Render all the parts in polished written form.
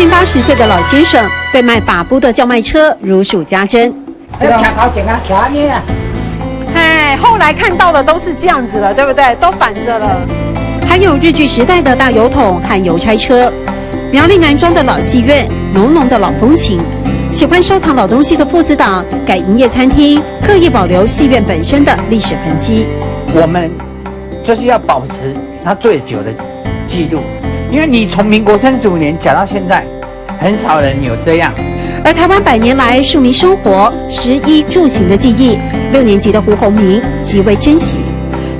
80岁的老先生对卖把布的叫卖车如数家珍。哎，后来看到的都是这样子了，对不对？都反着了。还有日据时代的大邮筒和邮差车，苗栗南庄的老戏院，浓浓的老风情。喜欢收藏老东西的父子党改营业餐厅，刻意保留戏院本身的历史痕迹。我们就是要保持它最久的记录，因为你从民国35年讲到现在，很少人有这样。而台湾100年来庶民生活、食衣住行的记忆，6年级的胡鸿明极为珍惜。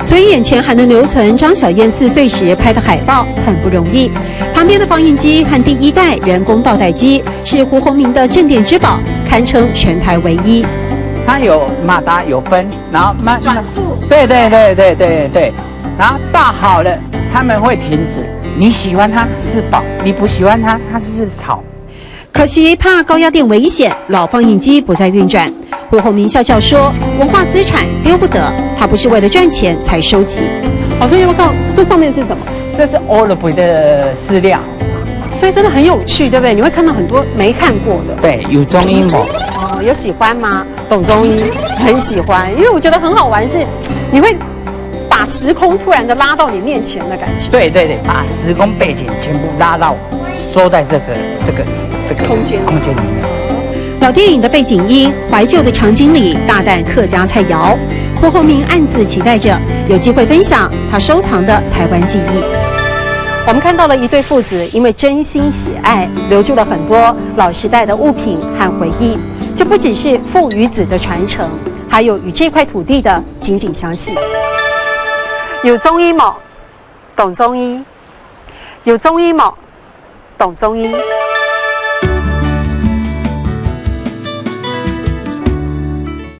所以眼前还能留存张小燕4岁时拍的海报，很不容易。旁边的放映机和第1代人工倒带机是胡鸿明的镇店之宝，堪称全台唯一。它有马达有分，然后转速，对，然后倒好了他们会停止。你喜欢它是宝，你不喜欢它是草。可惜怕高压电危险，老放映机不再运转。胡鸿明笑笑说：“文化资产丢不得，他不是为了赚钱才收集。”老师有没有看这上面是什么？这是欧罗贝的饲料，所以真的很有趣，对不对？你会看到很多没看过的。对，有中医模。哦，有喜欢吗？懂中医，很喜欢，因为我觉得很好玩是，你会把时空突然的拉到你面前的感觉。对，把时空背景全部拉到收在这个空间里面。老电影的背景音，怀旧的场景里，大啖客家菜肴。胡鸿明暗自期待着有机会分享他收藏的台湾记忆。我们看到了一对父子，因为真心喜爱，留住了很多老时代的物品和回忆。这不只是父与子的传承，还有与这块土地的紧紧相系。有中医冇？懂中医。有中医冇？懂中医。